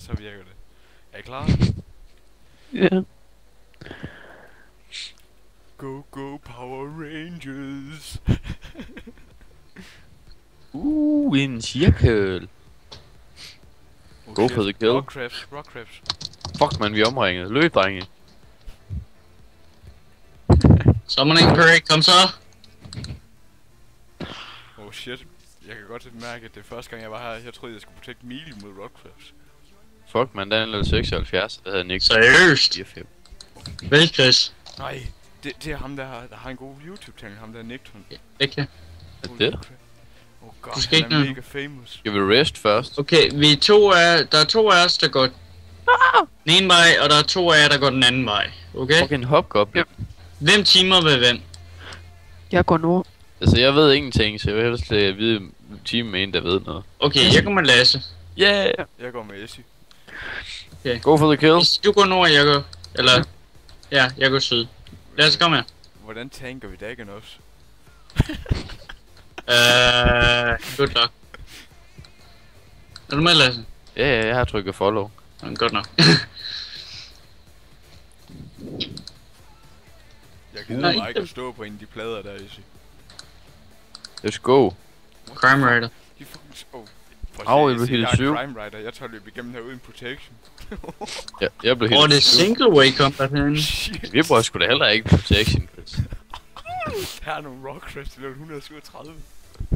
så virker det. Er I klar? Ja. Go, go, Power Rangers! En cirkel. Go for the kill. Rockcrabs, rockcrabs. Fuck man, vi er omringet. Løb, drenge. Summoning Prey, kom så! Oh shit. Jeg kan godt mærke, at det første gang jeg var her, jeg troede jeg skulle protect melee mod rockcrabs. Fuck man, der er en level 76, der havde Nick. Seriøst? 4-5. Vel, Chris? Nej, det er ham der har en god YouTube-channel, ham der Nickton. Ikke? Er det? Oh god, Du skal han ikke er noget. mega famous. Skal vi rest først? Okay, der er 2 af os, der går den ene vej, og der er 2 af jer, der går den anden vej. Okay? Fucking hopkop. Yep. Hvem timer ved hvem? Jeg går nord. Altså, jeg ved ingenting, så jeg vil helst vide team med en, der ved noget. Okay, jeg går med Lasse. Yeah! Jeg går med Essie. Go for the kill. Hvis du går nord, jeg går... Eller... Ja, jeg går syd. Lasse, kom her. Hvordan tanker vi Dagon også? Good luck. Er du med, Lasse? Ja, jeg har trykket follow. Godt nok. Jeg gider bare ikke at stå på en af de plader der, Essie. Let's go. Crime Rider. De fucking... Oh. Au, jeg blev helt jeg er syv. en Crime Rider. Jeg tager løb igennem her uden protection. Ja, jeg blev helt Det er single way combat herinde. Shit. Vi bruger sgu da heller ikke protection, Chris. Der er nogle rockcrabs til level 137.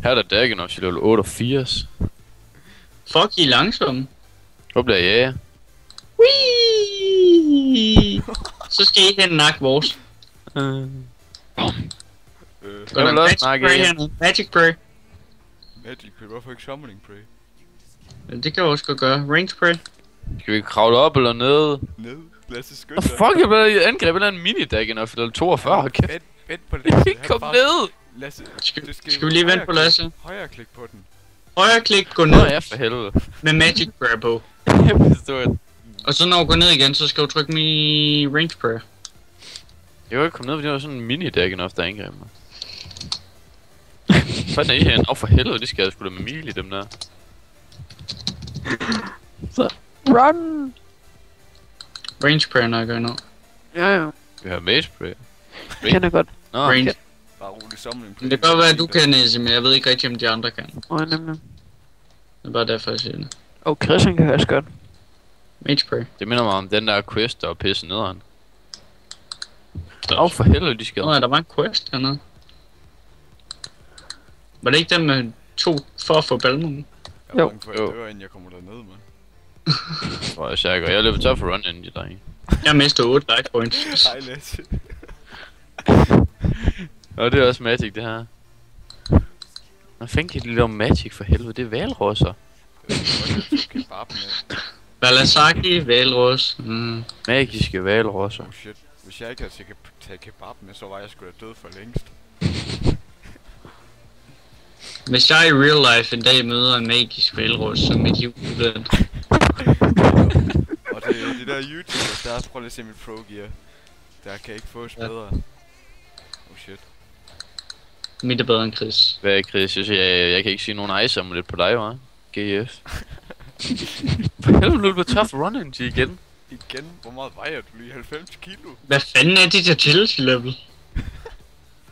Her er der Dagon også i level 88. Fuck, I er langsomme. Hvor bliver jeg? Whee! Så skal I hen nakke vores. Jeg Godt vil nok. også Magic snakke Prey igen. hernede. Magic Prey. Magic Prey, hvorfor ikke Summoning Prey? Det kan jeg også godt gøre. Range Prey. Skal vi kravle op eller ned? Ned. Lad os skynde Oh, fuck, jeg blev angrebet af en mini-Dagon og level 42. Kæft. Vent på Lasse. Kom ned! Lasse, Skal vi lige vente på Lasse? Højre klik på den. Højre klik, gå Nå ned ja, for helvede. med Magic Prayer på. Jeg forstår det. Og så når du går ned igen, så skal du trykke med Range Prayer. Jeg kan ikke komme ned, fordi der var sådan en mini-Dagon også, der angreb mig. Fanden er I herinde? For helvede, de skal jeg sgu da med mil i dem der. Så. Run! Range Prayer, når jeg gør noget. Ja. Vi har mage spray. Jeg kender godt. Nå, Range. Bare rolig Summoning Prey. Men det kan godt være, at du kan, Nisse, men jeg ved ikke rigtig, om de andre kan. Nemlig. Det er bare derfor, jeg siger det. Chris han kan også godt. Mage Prayer. det minder mig om den der quest, der var pisse nederen. For helvede, de skal. Nå ja, der var en quest hernede. Var det ikke den med 2 for at få Balmung? Jeg er Jo. bange for, at jeg dør, inden jeg kommer derned, mand. Tror jeg sikkert. Jeg løber tør for run inden de drenge. Jeg mistede 8 life points. Hej Lasse. Og det er også magic, det her. Hvad fanden kan de lave magic for helvede? Det er valrosser. Kebab med. Balasaki, Valros. Magiske valrosser. Oh shit. Hvis jeg ikke havde taget kebab med, så var jeg sgu da død for længst. Hvis jeg i real life en dag møder en magisk Valros, så er mit liv udvendt. Og det er de der YouTubers, der prøv lige at se mit pro gear. Der kan ikke fås bedre. Oh shit. Mit er bedre end Chris. Hvad er Chris? Jeg kan ikke sige nogen ice om lidt på dig, hva'? GF. For helvede, nu er du tør for run ind igen. Igen? Hvor meget vejer du lige? 90 kilo? Hvad fanden er dit agility level?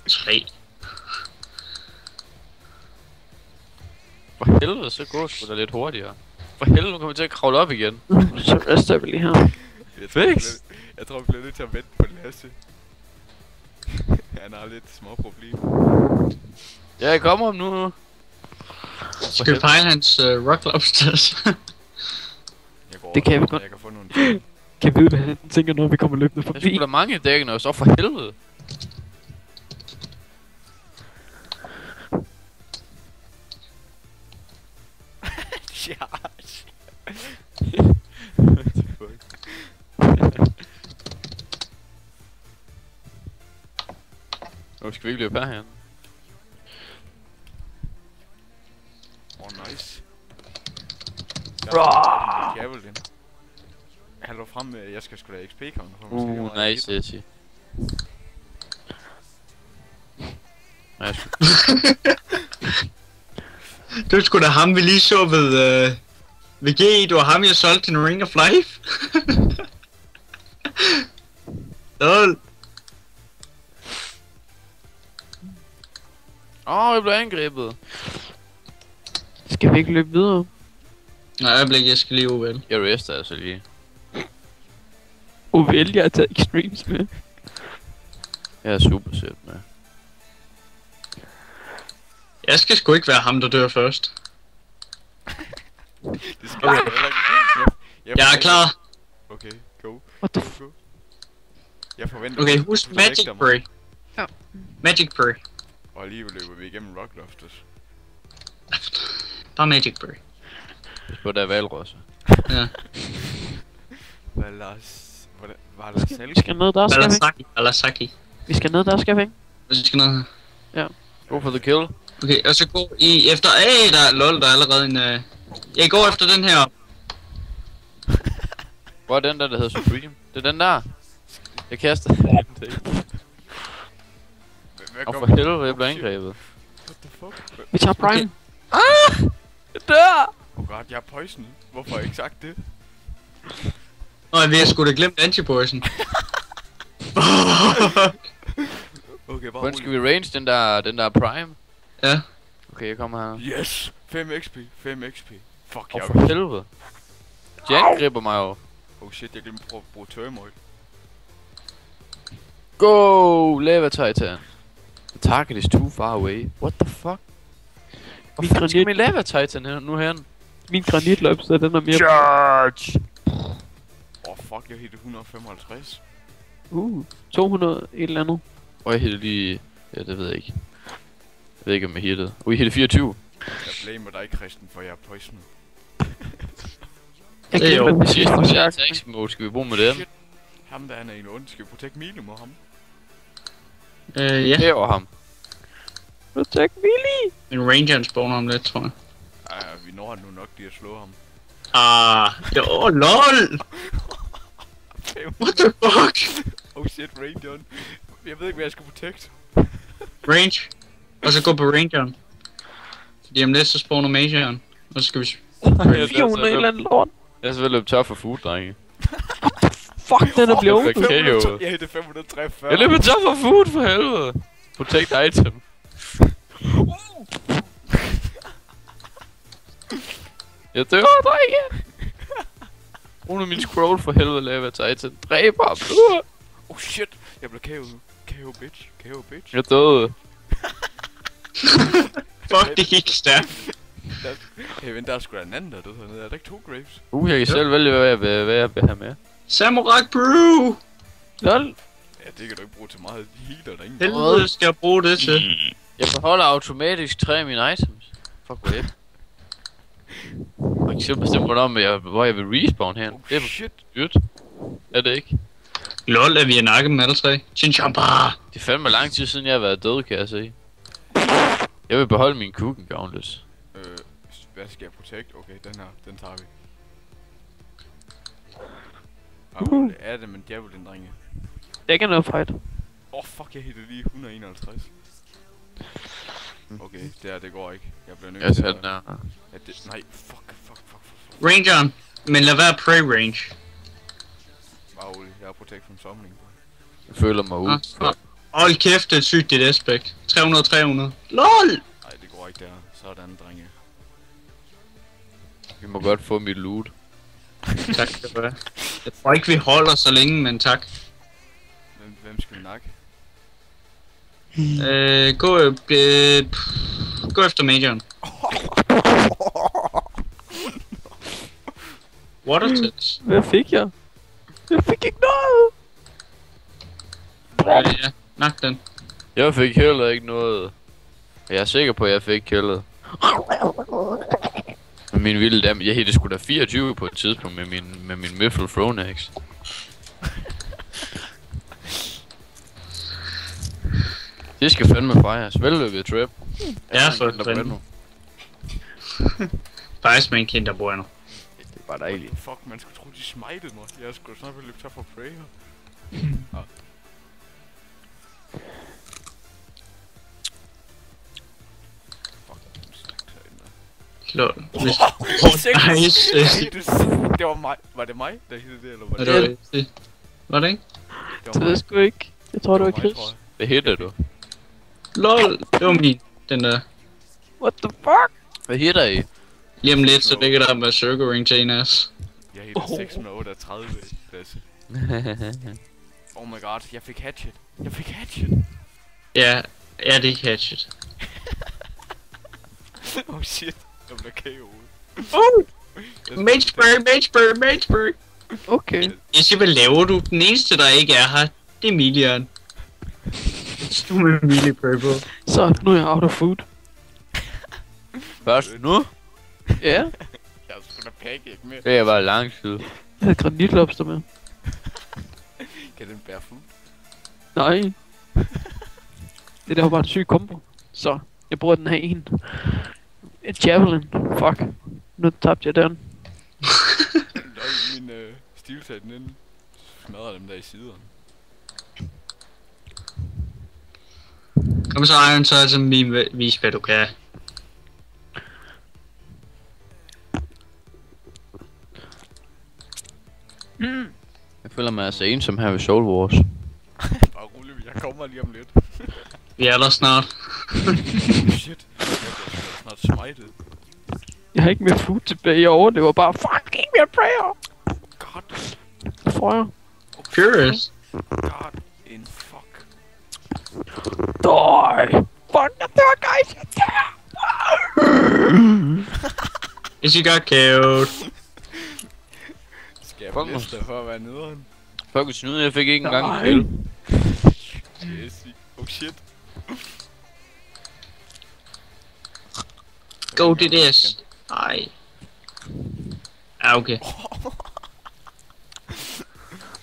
3. For helvede, så går sgu da lidt hurtigere. For helvede, nu kommer vi til at kravle op igen. Så rester vi lige her. Jeg tror, vi bliver nødt til at vente på Lasse. Han har lidt små problemer. Ja, jeg kommer om nu. Skal vi pege hans rock lobsters? Jeg går Det kan over, vi godt. Jeg kan få nogle... Kan vide, hvad han tænker, når vi kommer løbende Der er forbi. sgu da mange dækken også, for helvede. Ja. Nu skal vi ikke løbe herhen. Nice. Rawr. Javelin. Han lå frem med, jeg skal sgu da XP-counter. Nice, Jesse. Nice. Det var sgu da ham, vi lige så VG, du har ham, jeg solgte til Ring of Life. Lol. Jeg blev angrebet. Skal vi ikke løbe videre? Nej, jeg skal lige uvel. Jeg rester altså lige. Uvel, jeg har taget extremes med. Jeg er super set med. Jeg skal sgu ikke være ham, der dør først. Det skal jeg heller ikke. Jeg er klar. Okay, go. What the Go. Jeg forventer... Okay, du husk protecter Magic mig. Prey. Ja. Magic Prey. Og alligevel løber vi igennem Rockloftet. Bare Magic Prey. På der valrosse. Ja. Vi skal ned der, skal vi ikke? Alasaki. Vi skal ned der, skal vi ikke? Vi skal ned her. Go for the kill. Okay, og så gå i efter... der er allerede en... Jeg går efter den her. Hvor er den der hedder Supreme? Det er den der. Jeg kaster den. Og for helvede, jeg blev angrebet. What the fuck? Vi tager Prime. Okay. Jeg dør! Oh god, jeg er poison. Hvorfor har jeg ikke sagt det? Nå, jeg ved, sgu da glemt anti-poison. Okay, bare Hvordan skal vi range den der Prime? Ja. Okay, jeg kommer her. Yes! 5 XP, 5 XP. Fuck, Og jeg for helvede. De angriber mig jo. Oh shit, jeg glemte at bruge turmoil. Go! Lava Titan. The target is too far away. What the fuck? Min Hvor skal granit, min Lava Titan her, nu herren? min granitløbster, den er mere... Charge! Fuck, jeg hittede 155. 200 et eller andet. Og jeg hittede lige... Ja, det ved jeg ikke. Jeg ved ikke, om jeg hittede. Jeg hittede 24. Jeg blamer dig, Christen, for jeg er poisonet. Jeg Det er glemmer, jo hvis vi Sidste får chak. attack mode, skal vi bruge med dem? Shit. Ham der, han er en ond. Skal vi protect Milo mod ham? Ja. Hæver ham. Protect Willy! En ranger spawner om lidt, tror jeg. Vi når nu nok lige at slå ham. Jo, lol! What the fuck? Oh shit, Rangeren. Jeg ved ikke, hvad jeg skal protect. Range. Og så gå på rangeren. Fordi om lidt så spawner mageren. Og så skal vi... 400 et eller andet lort. Jeg er selvfølgelig løbet tør for food, drenge. Fuck, den er blevet Perfekt. åbnet. KO. Jeg hittede 543. Jeg løber tør for food, for helvede. Protect item. Jeg dør, drenge. Brug nu min scroll for helvede, Lava Titan. Dræb ham. Oh shit, jeg blev KO. KO bitch. KO bitch. Jeg døde. Fuck, det gik stærkt. Hey, vent, der er sgu da en anden, der døde hernede. Er der ikke 2 graves? Jeg kan selv vælge, hvad jeg vil have med. Samurai Brew! Lol. Ja, det kan du ikke bruge til meget. De healer der ingen. Helvede skal jeg bruge det til. Jeg beholder automatisk 3 af mine items. Fuck, hvad det? Jeg kan selv bestemme, hvor jeg vil respawn her. Oh Det er shit. dyrt. Er det ikke? Lol, er vi nakke med alle tre? Chinchampa! Det er fandme lang tid siden, jeg har været død, kan jeg se. Jeg vil beholde min cooking gauntless. Hvad skal jeg protect? Okay, den her, den tager vi. Det er det, men djævlen, drenge. Det er ikke noget fight. Fuck, jeg hittede lige 151. Okay, det går ikke. Jeg bliver nødt Jeg til tager at... den her. Nej, fuck. Rangeren! Men lad være prey range. Bare Ole, jeg har protect from summoning. Jeg føler mig ud. Hold kæft, det er sygt dit aspekt. 300-300. LOL! Nej, det går ikke der. Sådan, drenge. Vi må godt få mit loot. Tak skal du have. Jeg tror ikke, vi holder så længe, men tak. Hvem skal vi nakke? Gå efter majoren. Water tits. Hvad fik jeg? Jeg fik ikke noget! Ja, nak den. Jeg fik heller ikke noget. Jeg er sikker på, at jeg fik killet. Med min vilde dam. Jeg hittede sgu da 24 på et tidspunkt med min Miffle Thronax. Det skal fandme fejres. Vellykket trip. Ja, for Kinder fanden. Bueno. Faktisk med en Kinder Bueno. Det er bare dejligt. Fuck, man skulle tro, de smidede mig. Jeg skulle snart løbe tør for prayer. Fuck, jeg er stærkt herinde. Lol. Hvis... Nice. Nice. Det var mig. Var det mig, der hittede det, eller var Var det? det var det ikke? Det ved jeg sgu ikke. Jeg tror, det var mig, Chris. tror jeg. Hvad hedder du? Lol, det var min. Den der. What the fuck? Hvad hedder I? Lige om lidt, så ligger der med Circle Ring til en af os. Jeg hittede 638 klasse. Oh my god, jeg fik hatchet. Ja, det er hatchet. Oh shit, jeg blev KO'et. Mageburg. Okay. Jeg siger, hvad laver du? Den eneste, der ikke er her, det er Milian. Du med Mili Purple. Så, nu er jeg out of food. Først nu? Ja. Jeg har sgu da pancake med. Det er bare lang tid. Jeg havde granitlobster med. Kan den bære fuld? Nej. Det der var bare en syg kombo. Så, jeg bruger den her en. Et javelin. Fuck. Nu tabte jeg den. Min stiltag den smadrer dem der i siderne. Kom så, Iron, så altså vis, hvad du kan. Jeg føler mig altså ensom her ved Soul Wars. Bare rolig, jeg kommer lige om lidt. Vi er der snart. Shit, jeg bliver snart smited. Jeg har ikke mere food tilbage. Jeg overlever bare. Fuck, give me a prayer. God, Hvad får jeg? Furious. god, in fuck. Die. Fuck, der dør, guys. Jeg dør. Is you got killed. Skal jeg Fuck, blæste for at være nederen? Fuck, snyde, jeg fik ikke engang Nej. en kill. Jesse. Oh shit. Go to this. Ej. Ja, okay.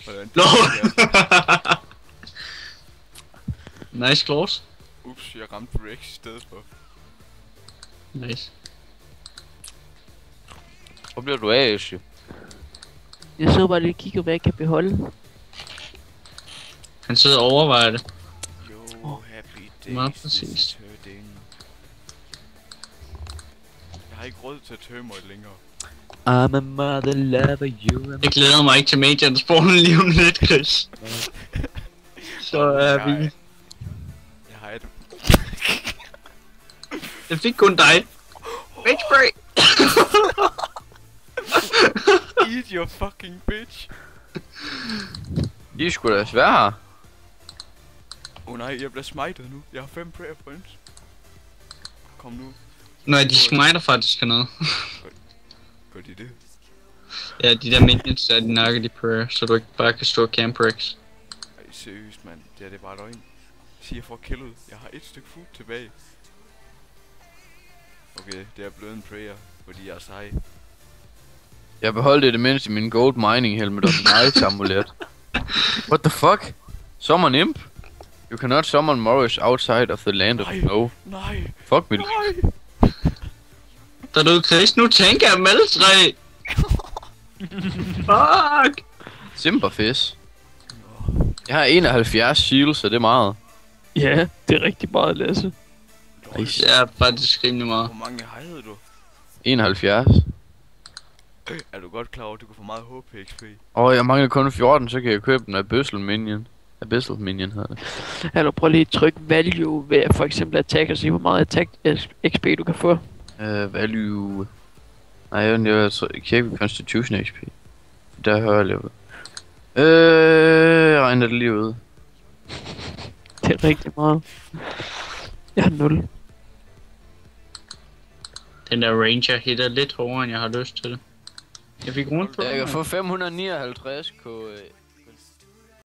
Hvordan? No. Nice claws. Ups, jeg ramte Rex i stedet for. Nice. Hvor bliver du af, Esje? Jeg så bare lige kigge, hvad jeg kan beholde. Han sidder og overvejer det. Yo, happy Meget days, præcis. this is hurting. Jeg har ikke råd til at tømme mig længere. I'm a mother lover, you Jeg glæder mig ikke til Major spawnen lige om lidt, Chris. Så er vi. Jeg har et... Jeg fik kun dig. Mage break. Eat your fucking bitch. De er sgu da svære. Oh nej, jeg bliver smited nu. Jeg har 5 prayer points. Kom nu. Nej, de smiter faktisk af noget. Gør de det? Ja, de der minions der, de nakker de prayer, så du ikke bare kan stå og camp Rex. Ej, seriøst mand. Det er bare løgn. Sig jeg får killet. Jeg har et stykke food tilbage. Okay, det er blevet en prayer, fordi jeg er sej. Jeg beholdt det mindste i min gold mining helmet og min ice amulet. What the fuck? Summon imp? You cannot summon Morris outside of the land of Nej. snow. Nej, Fuck me. nej. Der er Chris, nu tænker jeg dem alle tre. Fuck. Simperfish. Jeg har 71 shields, så det er meget. Ja, det er rigtig meget, Lasse. Lol. Det er faktisk rimelig meget. Hvor mange hejede du? 71. Er du godt klar over, at du kan få meget HP XP? Jeg mangler kun 14, så kan jeg købe den Abyssal Minion. Abyssal Minion hedder det. Eller prøv lige at trykke value ved for eksempel attack og se, hvor meget attack XP du kan få. Value... Nej, jeg kigger Constitution XP. Der hører jeg level. Jeg regner det lige ud. Det er rigtig meget. Jeg har 0. Den der ranger hitter lidt hårdere, end jeg har lyst til det. Jeg fik rundt på Jeg kan den. få 559 KA.